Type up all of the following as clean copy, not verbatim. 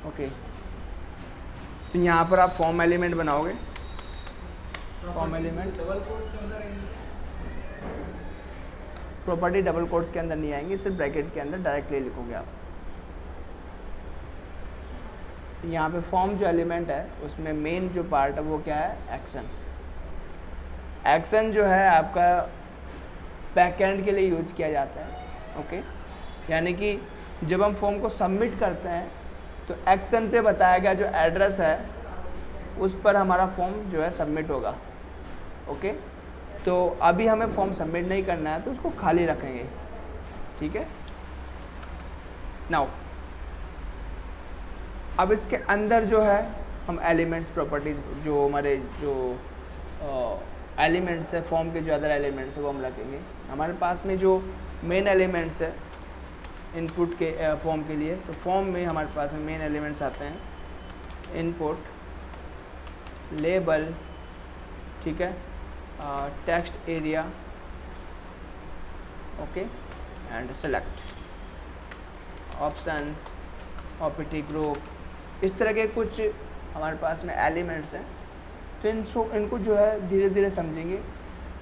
Okay, तो यहाँ पर आप फॉर्म एलिमेंट बनाओगे, form element property double quotes के अंदर नहीं आएंगी, सिर्फ ब्रैकेट के अंदर डायरेक्टली लिखोगे आप। यहाँ पे फॉर्म जो एलिमेंट है उसमें मेन जो पार्ट है वो क्या है, एक्शन। एक्शन जो है आपका बैकएंड के लिए यूज किया जाता है। ओके, यानी कि जब हम फॉर्म को सबमिट करते हैं तो एक्शन पे बताया गया जो एड्रेस है उस पर हमारा फॉर्म जो है सबमिट होगा। ओके, तो अभी हमें फॉर्म सबमिट नहीं करना है तो उसको खाली रखेंगे, ठीक है। नाउ अब इसके अंदर जो है हम एलिमेंट्स प्रॉपर्टीज जो हमारे जो एलिमेंट्स है फॉर्म के जो अदर एलिमेंट्स है वो हम रखेंगे। हमारे पास में जो मेन एलिमेंट्स है इनपुट के फॉर्म के लिए, तो फॉर्म में हमारे पास में मेन एलिमेंट्स आते हैं इनपुट, लेबल, ठीक है, text area, okay, and select, option, operative group, इस तरह के कुछ हमारे पास में एलिमेंट्स हैं। तो इनको जो है धीरे धीरे समझेंगे।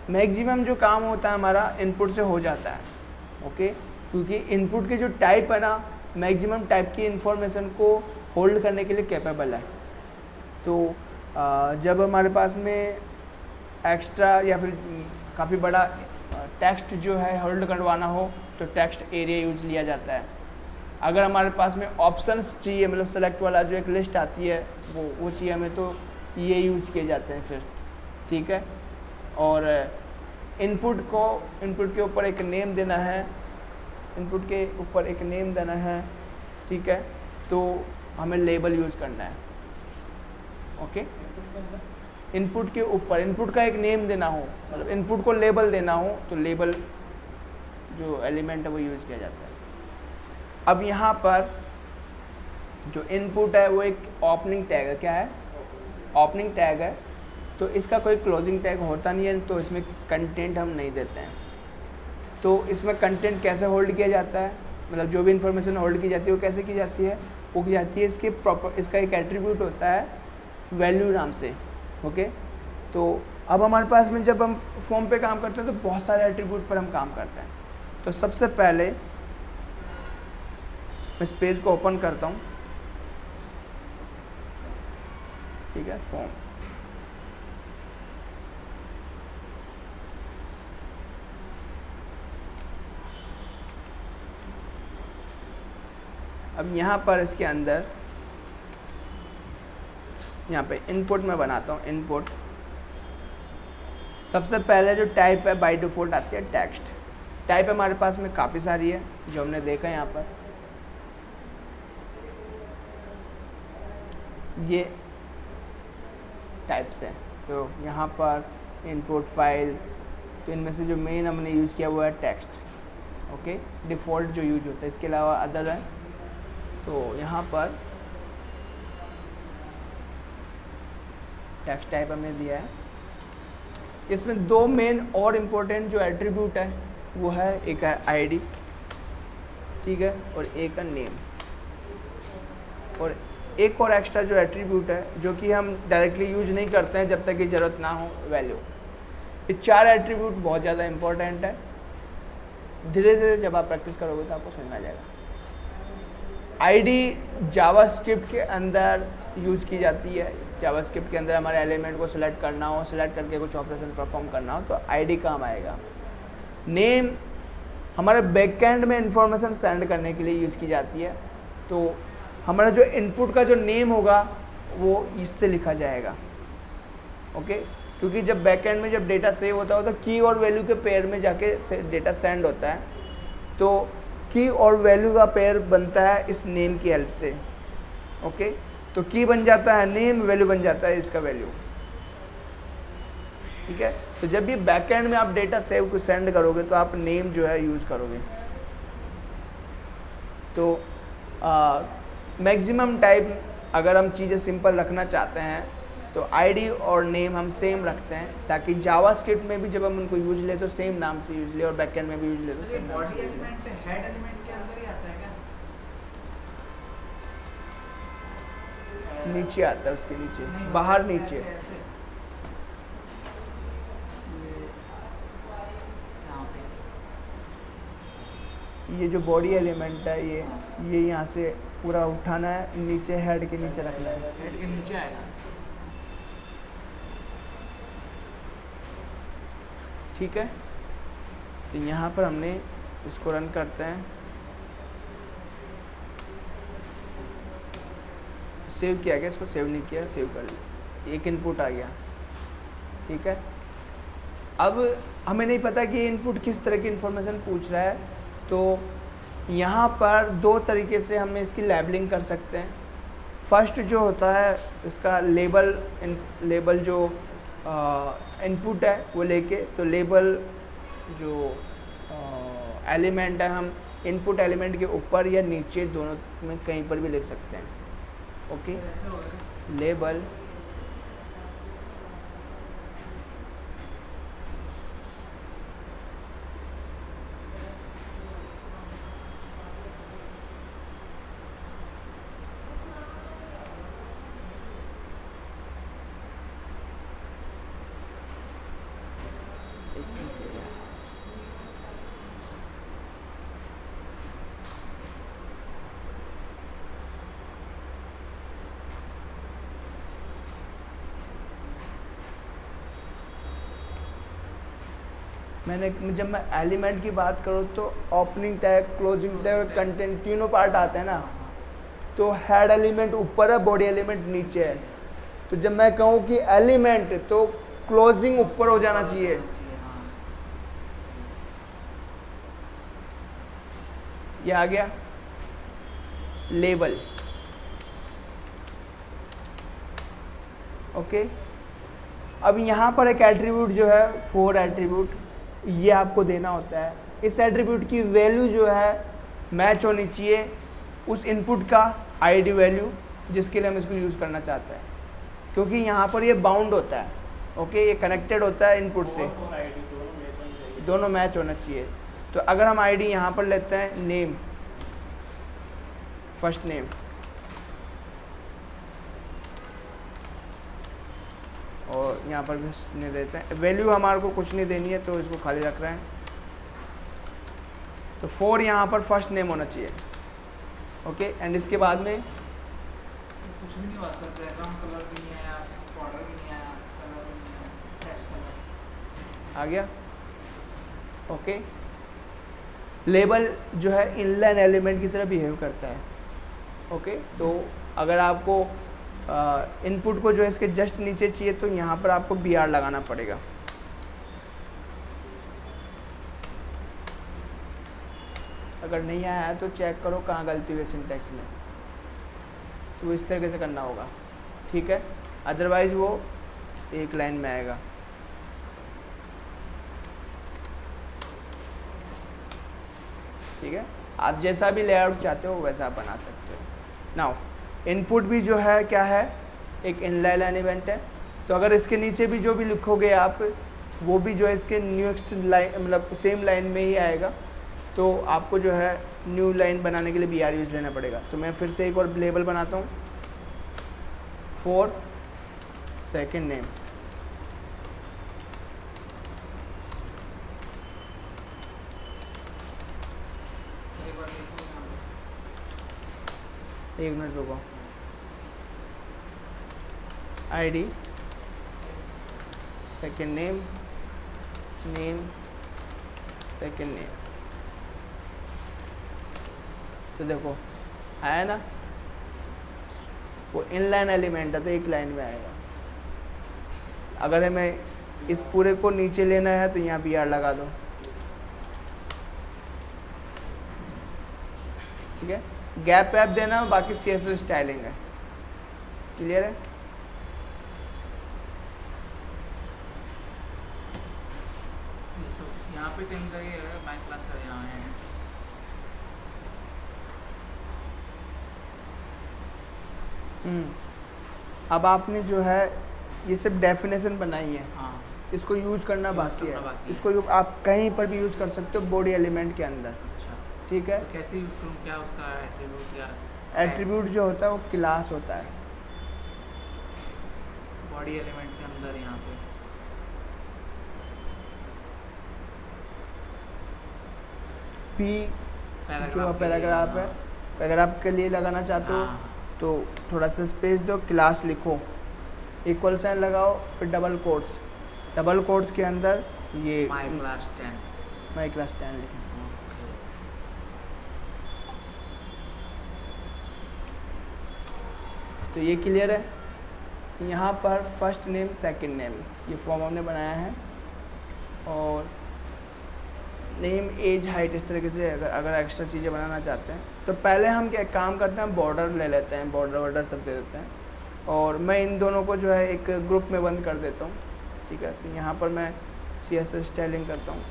मैक्सिमम जो काम होता है हमारा इनपुट से हो जाता है, ओके, क्योंकि इनपुट के जो टाइप है ना मैक्सिमम टाइप की इंफॉर्मेशन को होल्ड करने के लिए कैपेबल है। तो जब हमारे पास में एक्स्ट्रा या फिर काफ़ी बड़ा टेक्स्ट जो है होल्ड करवाना हो तो टेक्स्ट एरिया यूज लिया जाता है। अगर हमारे पास में ऑप्शंस चाहिए, मतलब सेलेक्ट वाला जो एक लिस्ट आती है वो चाहिए हमें, तो ये यूज किए जाते हैं फिर, ठीक है। और इनपुट के ऊपर एक नेम देना है, इनपुट के ऊपर एक नेम देना है, ठीक है, तो हमें लेबल यूज करना है। ओके, इनपुट के ऊपर इनपुट का एक नेम देना हो, मतलब इनपुट को लेबल देना हो तो लेबल जो एलिमेंट है वो यूज किया जाता है। अब यहाँ पर जो इनपुट है वो एक ओपनिंग टैग है, क्या है, ओपनिंग टैग है, तो इसका कोई क्लोजिंग टैग होता नहीं है, तो इसमें कंटेंट हम नहीं देते हैं। तो इसमें कंटेंट कैसे होल्ड किया जाता है, मतलब जो भी इंफॉर्मेशन होल्ड की जाती है वो कैसे की जाती है, वो की जाती है इसके प्रॉपर, इसका एक एट्रीब्यूट होता है वैल्यू नाम से। ओके, तो अब हमारे पास में जब हम फॉर्म पे काम करते हैं तो बहुत सारे एट्रीब्यूट पर हम काम करते हैं। तो सबसे पहले इस पेज को ओपन करता हूँ, ठीक है, फॉर्म, अब यहाँ पर इसके अंदर यहाँ पे इनपुट में बनाता हूँ। इनपुट सबसे पहले जो टाइप है बाय डिफ़ॉल्ट आती है टेक्स्ट। टाइप हमारे पास में काफ़ी सारी है जो हमने देखा है यहाँ पर, ये टाइप्स हैं। तो यहाँ पर इनपुट फाइल, तो इनमें से जो मेन हमने यूज़ किया हुआ है टेक्स्ट, ओके, डिफ़ॉल्ट जो यूज होता है, इसके अलावा अदर है। तो यहाँ पर टेक्स्ट टाइप हमने दिया है। इसमें दो मेन और इम्पोर्टेंट जो एट्रीब्यूट है वो है, एक है आईडी, ठीक है, और एक है नेम, और एक और एक्स्ट्रा जो एट्रीब्यूट है जो कि हम डायरेक्टली यूज नहीं करते हैं जब तक कि ज़रूरत ना हो, वैल्यू। ये चार एट्रीब्यूट बहुत ज़्यादा इम्पोर्टेंट है। धीरे धीरे जब आप प्रैक्टिस करोगे तो आपको समझ में आ जाएगा। आईडी जावास्क्रिप्ट के अंदर यूज की जाती है। जावास्क्रिप्ट के अंदर हमारे एलिमेंट को सिलेक्ट करना हो, सिलेक्ट करके कुछ ऑपरेशन परफॉर्म करना हो तो आईडी काम आएगा। नेम हमारे बैकएंड में इंफॉर्मेशन सेंड करने के लिए यूज की जाती है। तो हमारा जो इनपुट का जो नेम होगा वो इससे लिखा जाएगा, ओके, क्योंकि जब बैकएंड में जब डेटा सेव होता है तो की और वैल्यू के पेयर में जाके डेटा सेंड होता है। तो की और वैल्यू का पेयर बनता है इस नेम की हेल्प से, ओके। तो की बन जाता है नेम, वैल्यू बन जाता है इसका वैल्यू, ठीक है। तो जब भी बैकएंड में आप डेटा सेव को सेंड करोगे तो आप नेम जो है यूज़ करोगे। तो मैक्सिमम टाइम अगर हम चीज़ें सिंपल रखना चाहते हैं तो आईडी और नेम हम सेम रखते हैं, ताकि जावास्क्रिप्ट में भी जब हम उनको यूज ले तो सेम नाम से यूज ले, और बैकएंड में भी यूज ले तो सेम नाम से यूज ले। हेड एलिमेंट के अंदर ही आता है क्या? नीचे आता है, उसके नीचे बाहर नीचे। ऐसे यहाँ पे ये जो बॉडी एलिमेंट है ये यहाँ से पूरा उठाना है, नीचे हेड के नीचे रखना है। हेड के नीचे आएगा। ठीक है, तो यहाँ पर हमने इसको रन करते हैं। सेव किया गया, इसको सेव नहीं किया, सेव कर लिया, एक इनपुट आ गया। ठीक है, अब हमें नहीं पता कि ये इनपुट किस तरह की इंफॉर्मेशन पूछ रहा है, तो यहाँ पर दो तरीके से हम इसकी लेबलिंग कर सकते हैं। फर्स्ट जो होता है इसका लेबल जो इनपुट है वो लेके, तो लेबल जो एलिमेंट है हम इनपुट एलिमेंट के ऊपर या नीचे दोनों में कहीं पर भी लिख सकते हैं। ओके, लेबल जब मैं एलिमेंट की बात करूँ तो ओपनिंग टैग, क्लोजिंग टैग और कंटेंट तीनों पार्ट आते हैं ना। तो हेड एलिमेंट ऊपर है, बॉडी एलिमेंट नीचे है। तो जब मैं कहूँ कि एलिमेंट, तो क्लोजिंग ऊपर हो जाना चाहिए। ये आ गया लेबल। ओके, अब यहाँ पर एक एट्रीब्यूट जो है 4 एट्रीब्यूट, ये आपको देना होता है। इस एट्रीब्यूट की वैल्यू जो है मैच होनी चाहिए उस इनपुट का आईडी वैल्यू जिसके लिए हम इसको यूज़ करना चाहते हैं, क्योंकि यहाँ पर ये बाउंड होता है। ओके, ये कनेक्टेड होता है इनपुट से, दोनों मैच होना चाहिए। तो अगर हम आईडी यहाँ पर लेते हैं नेम, फर्स्ट नेम, और यहाँ पर भी नहीं देते हैं। वैल्यू हमारे को कुछ नहीं देनी है तो इसको खाली रख रहे हैं। तो 4 यहाँ पर फर्स्ट नेम होना चाहिए। ओके, एंड इसके बाद में कुछ भी नहीं हो सकता, बैकग्राउंड कलर भी नहीं आया, बॉर्डर भी नहीं आया, कलर भी नहीं आया, टेक्स्ट कलर आ गया। ओके, लेबल जो है इनलाइन एलिमेंट की तरह बिहेव करता है। ओके, तो अगर आपको इनपुट को जो है इसके जस्ट नीचे चाहिए तो यहाँ पर आपको BR लगाना पड़ेगा। अगर नहीं आया है तो चेक करो कहाँ गलती हुई सिंटैक्स में, तो इस तरीके से करना होगा। ठीक है, अदरवाइज वो एक लाइन में आएगा। ठीक है, आप जैसा भी लेआउट चाहते हो वैसा आप बना सकते हो। नाउ इनपुट भी जो है क्या है, एक इनलाइन एलिमेंट है। तो अगर इसके नीचे भी जो भी लिखोगे आप, वो भी जो है इसके नेक्स्ट लाइन मतलब सेम लाइन में ही आएगा। तो आपको जो है न्यू लाइन बनाने के लिए BR यूज लेना पड़ेगा। तो मैं फिर से एक और लेबल बनाता हूँ, 4 सेकेंड नेम, एक मिनट रुको, ID, second name, name, second name. तो देखो आया ना, वो इनलाइन एलिमेंट है तो एक लाइन में आएगा। अगर हमें इस पूरे को नीचे लेना है तो यहाँ BR लगा दो। ठीक है, गैप वैप देना, बाकी CSS स्टाइलिंग है। क्लियर है? यहाँ पे कहीं का ये माय क्लास है, यहाँ है। अब आपने जो है ये सब डेफिनेशन बनाई है, हाँ, इसको यूज़ करना बाकी है। बाकी है। इसको आप कहीं पर भी यूज़ कर सकते हो बॉडी एलिमेंट के अंदर। अच्छा, ठीक है, तो कैसे यूज़ करूँ, क्या उसका एट्रीब्यूट, क्या एट्रीब्यूट जो होता है वो क्लास होता है। बॉडी एलिमेंट के अंदर यहाँ पे पी जो पैराग्राफ पैराग्राफ है, पैराग्राफ के लिए लगाना चाहते हो तो थोड़ा सा स्पेस दो, क्लास लिखो, इक्वल साइन लगाओ, फिर डबल कोट्स के अंदर ये माई क्लास 10 लिखें। तो ये क्लियर है। यहाँ पर फर्स्ट नेम सेकंड नेम ये फॉर्म हमने बनाया है, और नेम एज हाइट इस तरीके से अगर एक्स्ट्रा चीज़ें बनाना चाहते हैं तो पहले हम क्या काम करते हैं, बॉर्डर ले लेते हैं, बॉर्डर सब दे देते हैं, और मैं इन दोनों को जो है एक ग्रुप में बंद कर देता हूँ। ठीक है, तो यहाँ पर मैं CSS स्टाइलिंग करता हूँ।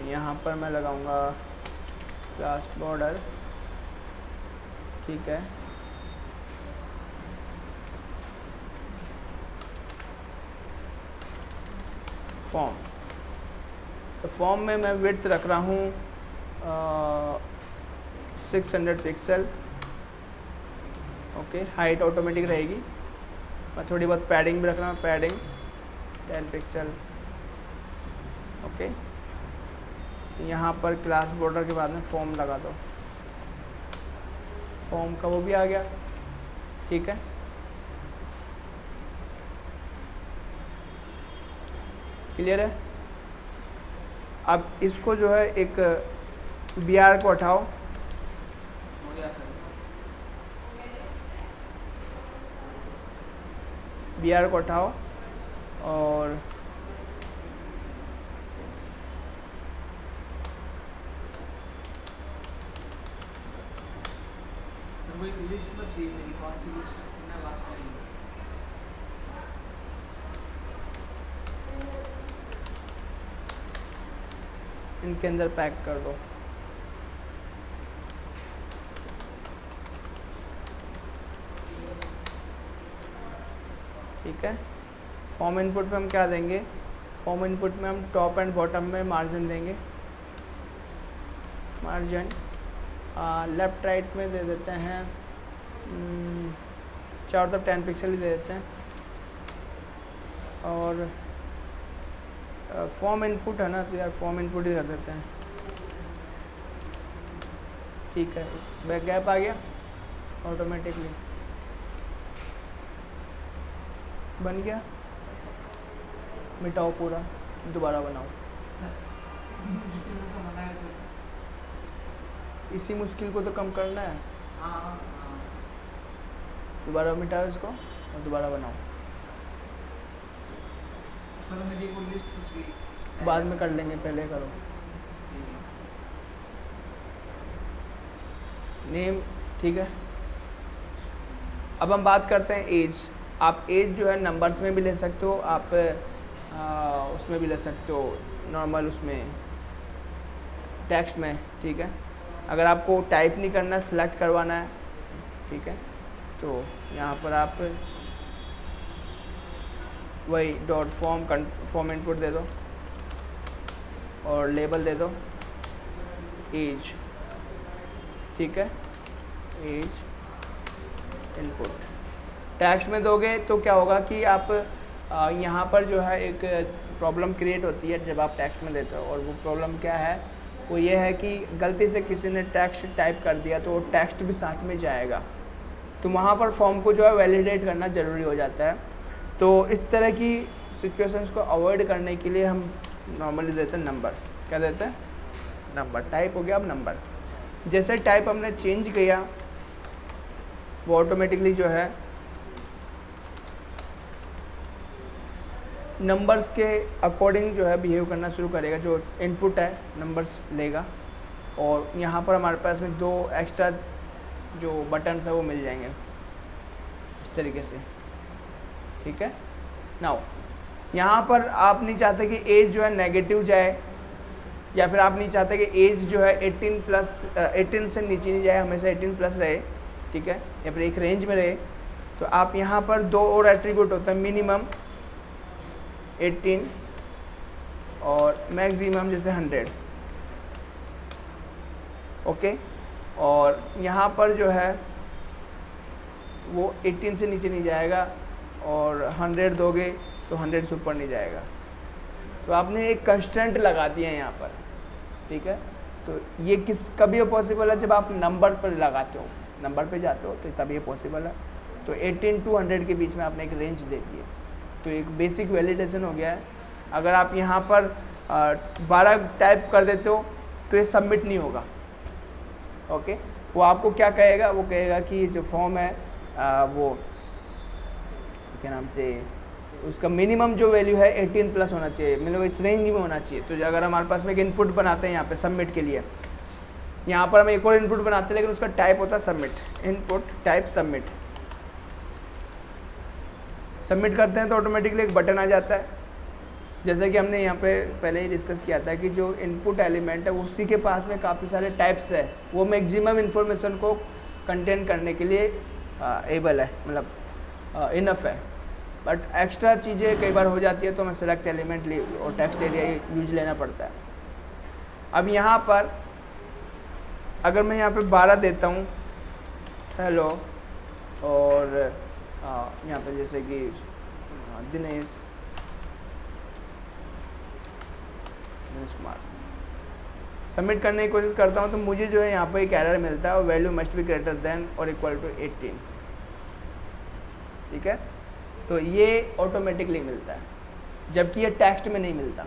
यहाँ पर मैं लगाऊंगा क्लास बॉर्डर। ठीक है, फॉर्म, तो फॉर्म में मैं विड्थ रख रहा हूँ 600 पिक्सल। ओके, हाइट ऑटोमेटिक रहेगी। मैं थोड़ी बहुत पैडिंग भी रख रहा हूँ, पैडिंग 10 पिक्सल। ओके, यहाँ पर क्लास बॉर्डर के बाद में फॉर्म लगा दो, फॉर्म का वो भी आ गया। ठीक है, क्लियर है। अब इसको जो है एक BR को उठाओ, हो गया सर। BR को उठाओ और वो एक लिस्ट तो चाहिए मेरी, कौन सी लिस्ट कितना लास्ट में इनके अंदर पैक कर दो। ठीक है, फॉर्म इनपुट में हम क्या देंगे, फॉर्म इनपुट में हम टॉप एंड बॉटम में मार्जिन देंगे। मार्जिन लेफ़्ट राइट में दे देते हैं, चारों तरफ 10 पिक्सल ही दे देते हैं। और फॉर्म इनपुट है ना, तो यार फॉर्म इनपुट ही कर देते हैं। ठीक है, बैक गैप आ गया ऑटोमेटिकली, बन गया। मिटाओ पूरा, दोबारा बनाओ। इसी मुश्किल को तो कम करना है। दोबारा मिटाओ इसको और दोबारा बनाओ। सर मेरी वो लिस्ट पूछ गई, बाद में कर लेंगे, पहले करो नेम। ठीक है, अब हम बात करते हैं एज। आप एज जो है नंबर्स में भी ले सकते हो, आप उसमें भी ले सकते हो, नॉर्मल उसमें टेक्स्ट में। ठीक है, अगर आपको टाइप नहीं करना, सेलेक्ट करवाना है, ठीक है, तो यहाँ पर आप वही डॉट फॉर्म इनपुट दे दो और लेबल दे दो एज। ठीक है, एज इनपुट टेक्स्ट में दोगे तो क्या होगा कि आप यहाँ पर जो है एक प्रॉब्लम क्रिएट होती है जब आप टेक्स्ट में देते हो। और वो प्रॉब्लम क्या है, वो ये है कि गलती से किसी ने टेक्स्ट टाइप कर दिया तो वो टेक्स्ट भी साथ में जाएगा, तो वहाँ पर फॉर्म को जो है वैलिडेट करना ज़रूरी हो जाता है। तो इस तरह की सिचुएशंस को अवॉइड करने के लिए हम नॉर्मली देते हैं नंबर। क्या देते हैं, नंबर। टाइप हो गया, अब नंबर। जैसे टाइप हमने चेंज किया वो ऑटोमेटिकली जो है नंबर्स के अकॉर्डिंग जो है बिहेव करना शुरू करेगा। जो इनपुट है नंबर्स लेगा, और यहाँ पर हमारे पास में 2 एक्स्ट्रा जो बटन्स है वो मिल जाएंगे इस तरीके से। ठीक है, नाउ यहाँ पर आप नहीं चाहते कि एज जो है नेगेटिव जाए, या फिर आप नहीं चाहते कि एज जो है 18 से नीचे नहीं जाए, हमेशा 18+ रहे। ठीक है, या फिर एक रेंज में रहे। तो आप यहाँ पर 2 और एट्रीब्यूट होता है, मिनिमम 18 और मैक्सिमम जैसे 100, ओके। और यहाँ पर जो है वो 18 से नीचे नहीं जाएगा और 100 दोगे तो 100 से ऊपर नहीं जाएगा। तो आपने एक कंस्टेंट लगा दिया है यहाँ पर, ठीक है। तो ये कभी पॉसिबल है जब आप नंबर पर लगाते हो, नंबर पे जाते हो तो तब ये पॉसिबल है। तो 18 to 100 के बीच में आपने एक रेंज दे दी है, तो एक बेसिक वैलिडेशन हो गया है। अगर आप यहाँ पर 12 टाइप कर देते हो तो ये सबमिट नहीं होगा, ओके। वो आपको क्या कहेगा, वो कहेगा कि जो फॉर्म है वो क्या नाम से, उसका मिनिमम जो वैल्यू है 18 प्लस होना चाहिए, मतलब इस रेंज में होना चाहिए। तो अगर हमारे पास में एक इनपुट बनाते हैं यहाँ पे सबमिट के लिए, यहाँ पर हम एक और इनपुट बनाते हैं लेकिन उसका टाइप होता है submit, input type submit. Submit करते हैं तो ऑटोमेटिकली एक बटन आ जाता है। जैसे कि हमने यहाँ पे पहले ही डिस्कस किया था कि जो इनपुट एलिमेंट है उसी के पास में काफ़ी सारे टाइप्स है, वो मैक्सिमम इन्फॉर्मेशन को कंटेन करने के लिए एबल है, मतलब इनफ है। बट एक्स्ट्रा चीज़ें कई बार हो जाती है तो हमें सेलेक्ट एलिमेंट और टेक्स्ट एरिया यूज लेना पड़ता है। अब यहाँ पर अगर मैं यहाँ पे 12 देता हूँ हेलो, और यहाँ पे जैसे कि दिनेश कुमार, सबमिट करने की कोशिश करता हूँ तो मुझे जो है यहाँ पर एक एरर मिलता है और value must be greater than और इक्वल टू 18, ठीक है। तो ये ऑटोमेटिकली मिलता है, जबकि ये टेक्स्ट में नहीं मिलता,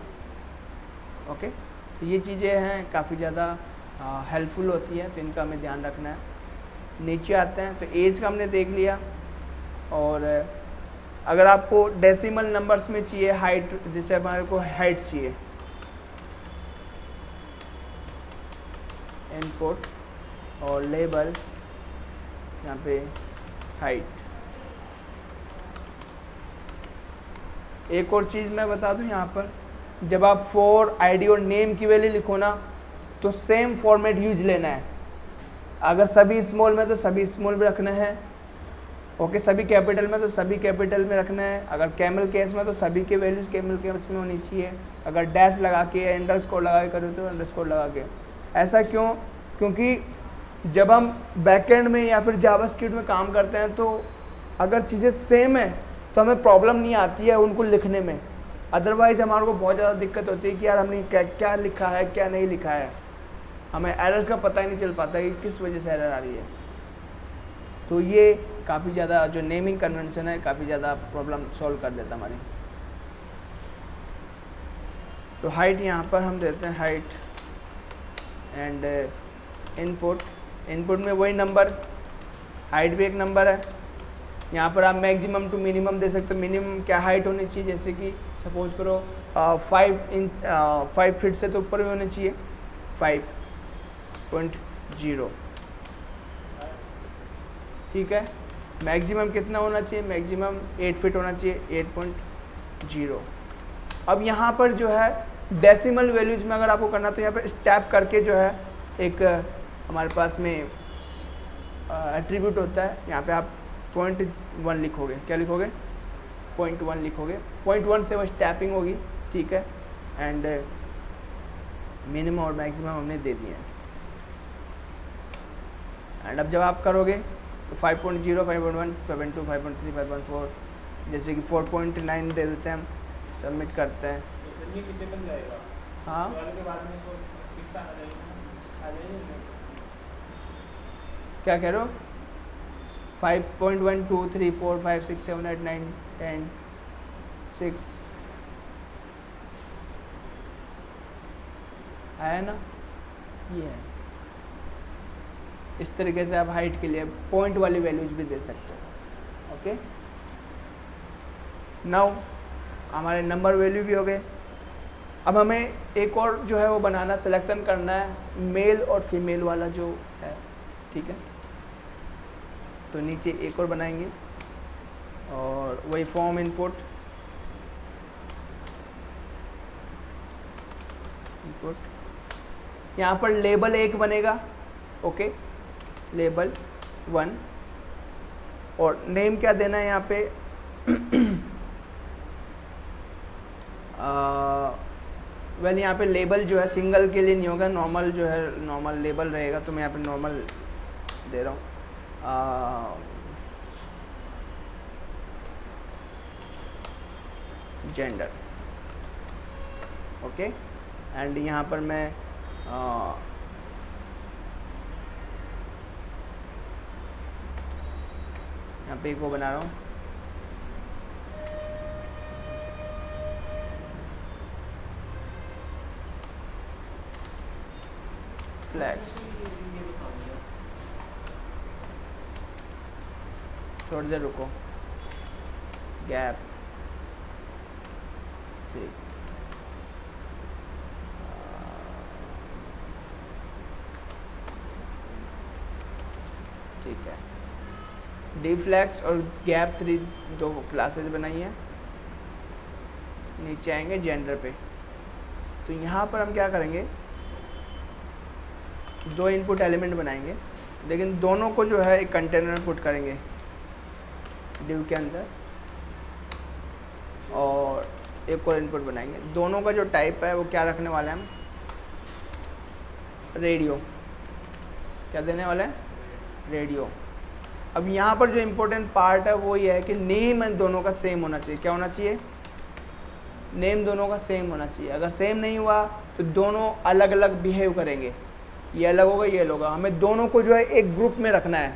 ओके। तो ये चीज़ें हैं काफ़ी ज़्यादा हेल्पफुल होती है, तो इनका हमें ध्यान रखना है। नीचे आते हैं तो एज का हमने देख लिया, और अगर आपको डेसिमल नंबर्स में चाहिए हाइट, जैसे हमारे को हाइट चाहिए, इनपुट और लेबल यहाँ पे हाइट। एक और चीज़ मैं बता दूं यहाँ पर, जब आप फॉर आईडी और नेम की वैल्यू लिखो ना तो सेम फॉर्मेट यूज लेना है। अगर सभी स्मॉल में तो सभी स्मॉल में रखना है, ओके। सभी कैपिटल में तो सभी कैपिटल में रखना है। अगर कैमल केस में तो सभी के वैल्यूज कैमल केस में होनी चाहिए। अगर डैश लगा के अंडरस्कोर लगा के करो तो अंडरस्कोर लगा के। ऐसा क्यों? क्योंकि जब हम बैकएंड में या फिर जावास्क्रिप्ट में काम करते हैं तो अगर चीज़ें सेम है तो हमें प्रॉब्लम नहीं आती है उनको लिखने में। अदरवाइज़ हमारे को बहुत ज़्यादा दिक्कत होती है कि यार हमने क्या लिखा है क्या नहीं लिखा है, हमें एरर्स का पता ही नहीं चल पाता कि किस वजह से एरर आ रही है। तो ये काफ़ी ज़्यादा जो नेमिंग कन्वेंशन है काफ़ी ज़्यादा प्रॉब्लम सॉल्व कर देता हमारी। तो हाइट यहाँ पर हम देते हैं हाइट एंड इनपुट में वही नंबर, हाइट भी एक नंबर है। यहाँ पर आप मैक्सिमम टू मिनिमम दे सकते हो। मिनिमम क्या हाइट होनी चाहिए, जैसे कि सपोज करो 5 फीट से तो ऊपर भी होनी चाहिए 5.0, ठीक है। मैक्सिमम कितना होना चाहिए, मैक्सिमम 8 फीट होना चाहिए 8.0। अब यहाँ पर जो है डेसिमल वैल्यूज में अगर आपको करना तो यहाँ पर स्टेप करके जो है एक हमारे पास में एट्रीब्यूट होता है। यहाँ पे आप 0.1 लिखोगे, क्या लिखोगे 0.1 लिखोगे। 0.1 से वो स्टैपिंग होगी, ठीक है। एंड मिनिमम और मैक्सिमम हमने दे दिए हैं। एंड अब जब आप करोगे तो 5.0, 5.1, 5.2, 5.3, 5.4, जैसे कि 4.9 दे देते हैं हम, सबमिट करते हैं। तो ये कितने तक जाएगा? हाँ, के बाद में इसको 6 आना चाहिए। क्या कह रहे हो? 5.1, 2, 3, 4, 5, 6, 7, 8, 9, 10, 6 है ना, ये है। इस तरीके से आप हाइट के लिए पॉइंट वाली वैल्यूज भी दे सकते हो, ओके। नाउ हमारे नंबर वैल्यू भी हो गए। अब हमें एक और जो है वो बनाना, सिलेक्शन करना है मेल और फीमेल वाला जो है, ठीक है। तो नीचे एक और बनाएंगे और वही फॉर्म इनपुट यहाँ पर लेबल 1 बनेगा, ओके, लेबल 1। और नेम क्या देना है यहाँ पे वेल यहाँ पे लेबल जो है सिंगल के लिए नहीं होगा, नॉर्मल जो है नॉर्मल लेबल रहेगा, तो मैं यहाँ पे नॉर्मल दे रहा हूँ जेंडर। ओके, एंड यहाँ पर मैं यहाँ पे एक वो बना रहा हूँ, फ्लैग्स। थोड़ी देर रुको, गैप 3, ठीक है। डी फ्लैग्स और गैप 3 दो क्लासेस बनाई हैं। नीचे आएंगे जेंडर पे, तो यहाँ पर हम क्या करेंगे, दो इनपुट एलिमेंट बनाएंगे, लेकिन दोनों को जो है एक कंटेनर में पुट करेंगे डिव के अंदर, और एक और इनपुट बनाएंगे। दोनों का जो टाइप है वो क्या रखने वाले हैं हम, रेडियो। क्या देने वाले हैं, रेडियो। अब यहाँ पर जो इम्पोर्टेंट पार्ट है वो ये है कि नेम दोनों का सेम होना चाहिए। क्या होना चाहिए, नेम दोनों का सेम होना चाहिए। अगर सेम नहीं हुआ तो दोनों अलग अलग बिहेव करेंगे, ये अलग होगा ये अलग होगा। हमें दोनों को जो है एक ग्रुप में रखना है,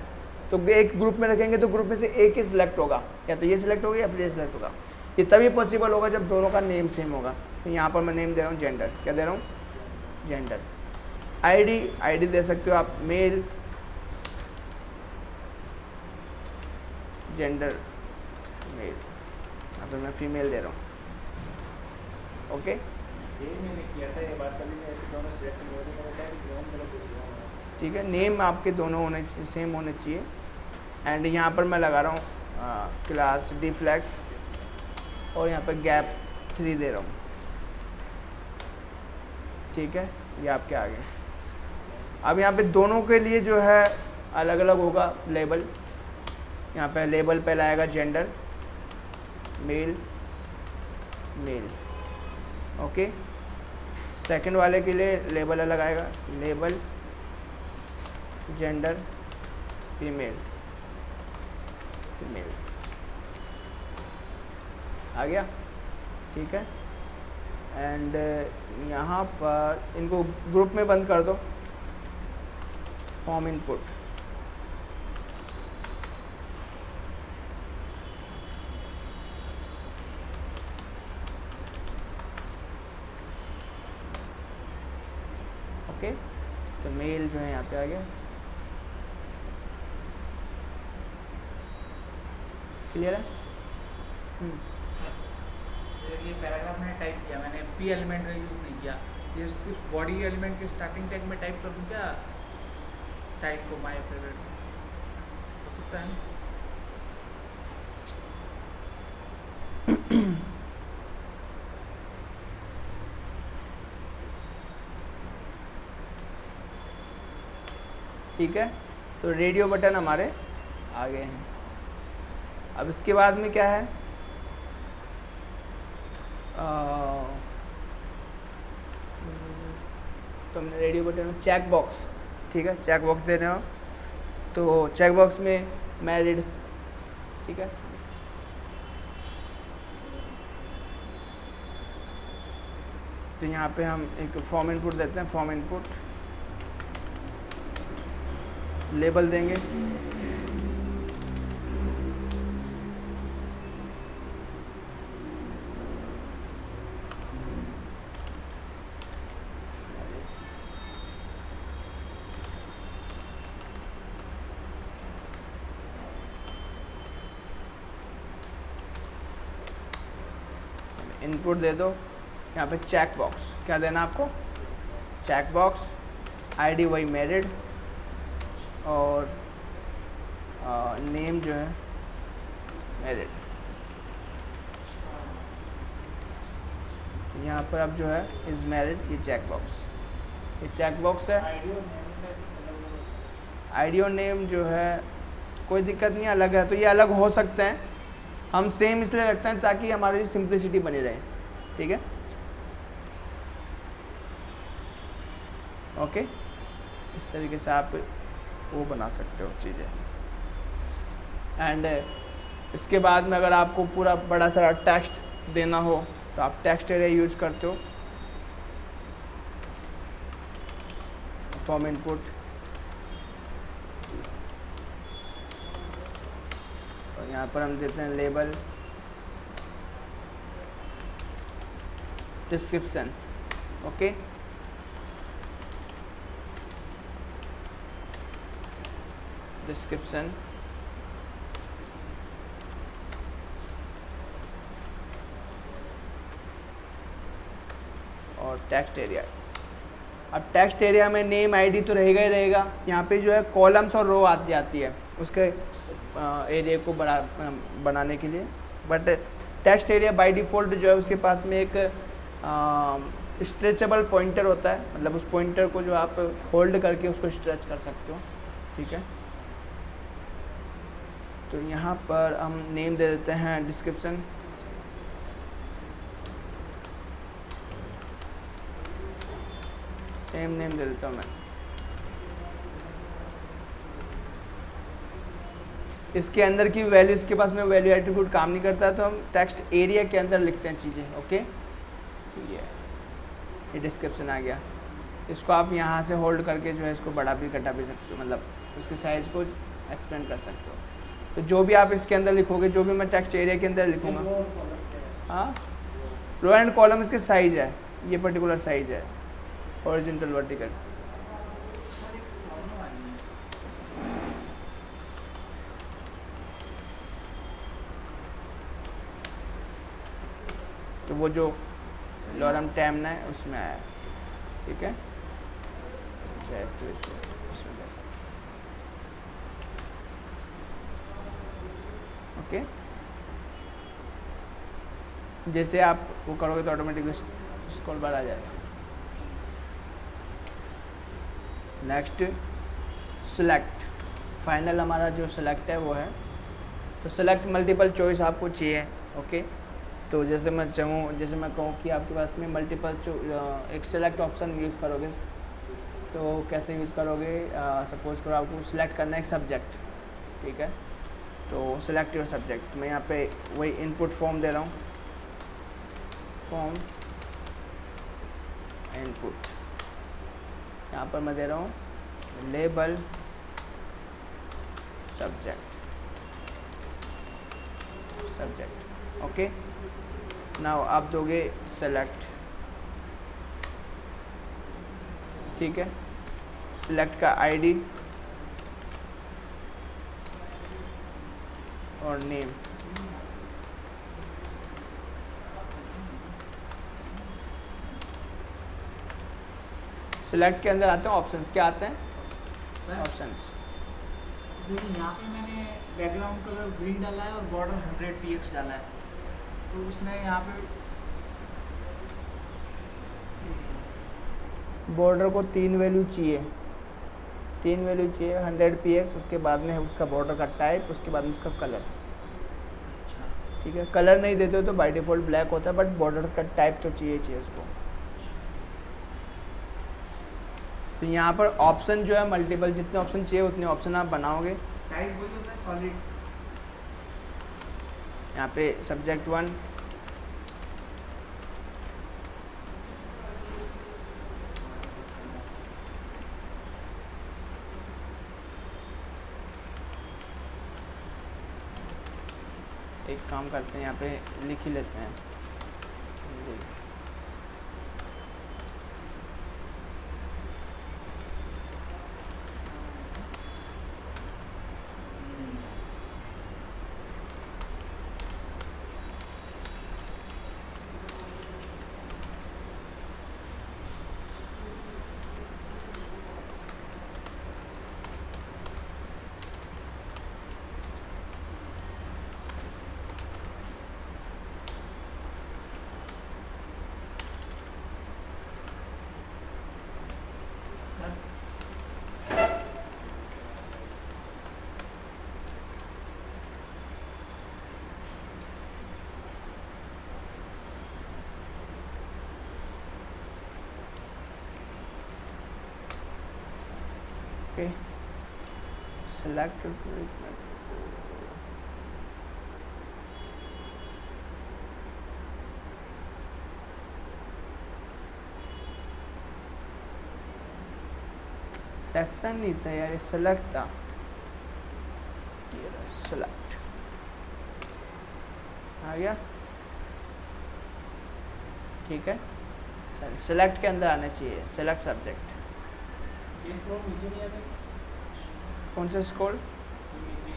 तो एक ग्रुप में रखेंगे तो ग्रुप में से एक ही सिलेक्ट होगा, या तो ये सिलेक्ट होगा या फिर ये सिलेक्ट होगा। ये तभी पॉसिबल होगा जब दोनों का नेम सेम होगा। तो यहाँ पर मैं नेम दे रहा हूँ जेंडर। क्या दे रहा हूँ, जेंडर। आईडी दे सकते हो आप मेल, जेंडर मेल। यहाँ पर मैं फीमेल दे रहा हूँ। ओके, ये मैंने किया था, ये बात कभी मैं ऐसे दोनों सिलेक्ट नहीं होते, मैंने शायद दोनों गलत हो गया। ठीक है, नेम आपके दोनों होने सेम होने चाहिए। एंड यहाँ पर मैं लगा रहा हूँ क्लास डी फ्लैग्स, और यहाँ पर गैप 3 दे रहा हूँ। ठीक है, ये आपके आगे। अब यहाँ पे दोनों के लिए जो है अलग अलग होगा लेबल। यहाँ पे लेबल पहला आएगा gender, male male. Okay, second वाले के लिए लेबल अलग आएगा, लेबल जेंडर फीमेल फीमेल। आ गया, ठीक है। एंड यहाँ पर इनको ग्रुप में बंद कर दो, फॉर्म इनपुट। ओके, तो मेल जो है यहाँ पे आ गया। क्लियर है? ये पैराग्राफ मैंने टाइप किया, मैंने पी एलिमेंट का यूज़ नहीं किया। ये सिर्फ बॉडी एलिमेंट के स्टार्टिंग टैग में टाइप कर दूँ क्या, स्टाइल को माय फेवरेट हो सकता है ना? ठीक है, तो रेडियो बटन हमारे आ गए हैं। अब इसके बाद में क्या है, तो हमने रेडियो बटन में चेक बॉक्स, ठीक है, चेक बॉक्स दे रहे हो, तो चेक बॉक्स में मैरिड। ठीक है, तो यहाँ पे हम एक फॉर्म इनपुट देते हैं, फॉर्म इनपुट, लेबल देंगे, इनपुट दे दो। यहाँ पे चेक बॉक्स, क्या देना आपको, चेक बॉक्स, आईडी वही मैरिड, और नेम जो है मैरिड। यहाँ पर अब जो है इज़ मैरिड, ये चेक बॉक्स, ये चेक बॉक्स है। आईडी और नेम जो है कोई दिक्कत नहीं, अलग है तो ये अलग हो सकते हैं, हम सेम इसलिए रखते हैं ताकि हमारी सिंप्लिसिटी बनी रहे। ठीक है, ओके, इस तरीके से आप वो बना सकते हो चीज़ें। एंड इसके बाद में अगर आपको पूरा बड़ा सारा टेक्स्ट देना हो तो आप टेक्स्ट एरिया यूज करते हो, फॉर्म इनपुट, और यहाँ पर हम देते हैं लेबल, डिस्क्रिप्शन। ओके, डिस्क्रिप्शन, और टेक्स्ट एरिया। अब टेक्स्ट एरिया में नेम आईडी तो रहेगा ही रहेगा, यहाँ पे जो है कॉलम्स और रो आती जाती है उसके एरिया को बनाने के लिए। But text area by default जो है उसके पास में एक स्ट्रेचेबल पॉइंटर होता है, मतलब उस पॉइंटर को जो आप होल्ड करके उसको स्ट्रेच कर सकते हो। ठीक है, तो यहाँ पर हम नेम दे देते हैं डिस्क्रिप्शन, सेम नेम दे देता हूँ मैं। इसके अंदर की वैल्यू, इसके पास में वैल्यू एट्रीब्यूट काम नहीं करता है, तो हम टेक्स्ट एरिया के अंदर लिखते हैं चीज़ें। ओके, ये डिस्क्रिप्शन आ गया। इसको आप यहाँ से होल्ड करके जो है इसको बढ़ा भी घटा भी सकते हो, मतलब उसके साइज़ को एक्सपेंड कर सकते हो। तो जो भी आप इसके अंदर लिखोगे, जो भी मैं टेक्स्ट एरिया के अंदर लिखूँगा, हाँ, रो एंड कॉलम इसके साइज़ है, ये पर्टिकुलर साइज़ है, हॉरिजॉन्टल वर्टिकल। तो वो जो लॉरम टैमना है उसमें आया। ठीक है, तो इसमें कैसा, ओके, जैसे आप वो करोगे तो ऑटोमेटिकली स्क्रॉल बार आ जाएगा। नेक्स्ट सिलेक्ट, फाइनल हमारा जो सिलेक्ट है वो है, तो सिलेक्ट मल्टीपल चॉइस आपको चाहिए। ओके, तो जैसे मैं चाहूँ, जैसे मैं कहूँ कि आपके पास में मल्टीपल एक सिलेक्ट ऑप्शन यूज़ करोगे, तो कैसे यूज़ करोगे, सपोज करो आपको सिलेक्ट करना है एक सब्जेक्ट। ठीक है, तो सिलेक्ट योर सब्जेक्ट, मैं यहाँ पे वही इनपुट फॉर्म दे रहा हूँ, फॉर्म इनपुट, यहाँ पर मैं दे रहा हूँ लेबल सब्जेक्ट। ओके, नाउ आप दोगे सेलेक्ट। ठीक है, सिलेक्ट का आईडी और नेम। सिलेक्ट के अंदर आते हैं ऑप्शंस, क्या आते हैं ऑप्शंस। जैसे यहाँ पे मैंने बैकग्राउंड कलर ग्रीन डाला है और बॉर्डर 100 px डाला है, तो उसने यहाँ पे बॉर्डर को 3 वैल्यू चाहिए, 100 px, उसके बाद में है उसका बॉर्डर का टाइप, उसके बाद में उसका कलर। ठीक है, कलर नहीं देते हो तो बाय डिफ़ॉल्ट ब्लैक होता है, बट बॉर्डर का टाइप तो चाहिए उसको। तो यहाँ पर ऑप्शन जो है मल्टीपल, जितने ऑप्शन चाहिए उतने ऑप्शन आप बनाओगे। टाइप वही होता है सॉलिड। यहाँ पे सब्जेक्ट 1, एक काम करते हैं, यहाँ पे लिख ही लेते हैं। सेलेक्ट सेक्शन नहीं था यार, ये सेलेक्ट था, सेलेक्ट आ गया, ठीक है। सेलेक्ट के अंदर आना चाहिए, सेलेक्ट सब्जेक्ट। ये स्क्रॉल नीचे नहीं आता? कौन सा स्क्रॉल? नीचे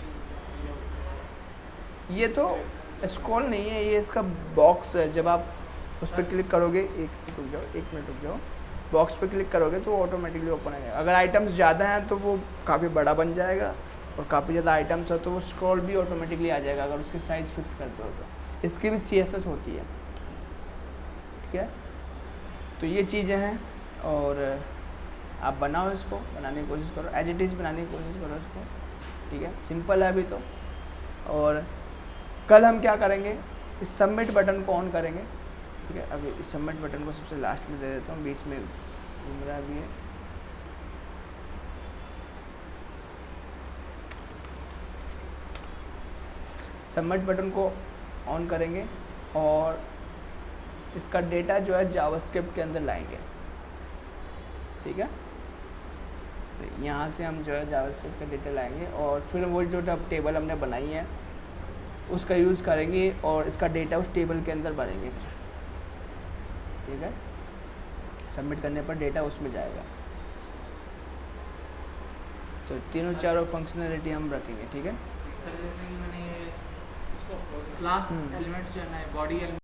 ये तो स्क्रॉल नहीं है, ये इसका बॉक्स है। जब आप उस पर क्लिक करोगे, एक मिनट रुक जाओ, बॉक्स पे क्लिक करोगे तो ऑटोमेटिकली ओपन हो जाएगा। अगर आइटम्स ज़्यादा हैं तो वो काफ़ी बड़ा बन जाएगा, और काफ़ी ज़्यादा आइटम्स हो तो वो स्क्रॉल भी ऑटोमेटिकली आ जाएगा अगर उसकी साइज़ फिक्स करते हो तो। इसकी भी CSS होती है, ठीक है। तो ये चीज़ें हैं, और आप बनाओ, इसको बनाने की कोशिश करो, एज इट इज़ बनाने की कोशिश करो इसको, ठीक है। सिंपल है अभी तो। और कल हम क्या करेंगे, इस सबमिट बटन को ऑन करेंगे, ठीक है। अभी इस सबमिट बटन को सबसे लास्ट में दे देता हूँ, बीच में घूम रहा भी है। सबमिट बटन को ऑन करेंगे और इसका डेटा जो है जावास्क्रिप्ट के अंदर लाएंगे, ठीक है। तो यहाँ से हम जो है जावास्क्रिप्ट का डेटा लाएंगे, और फिर वो जो टेबल हमने बनाई है उसका यूज़ करेंगे, और इसका डेटा उस टेबल के अंदर भरेंगे, ठीक है। सबमिट करने पर डेटा उसमें जाएगा। तो तीनों चारों फंक्शनैलिटी हम रखेंगे, ठीक है। सर जैसे कि मैंने इसको क्लास एलिमेंट जो है ना, बॉडी एलिमेंट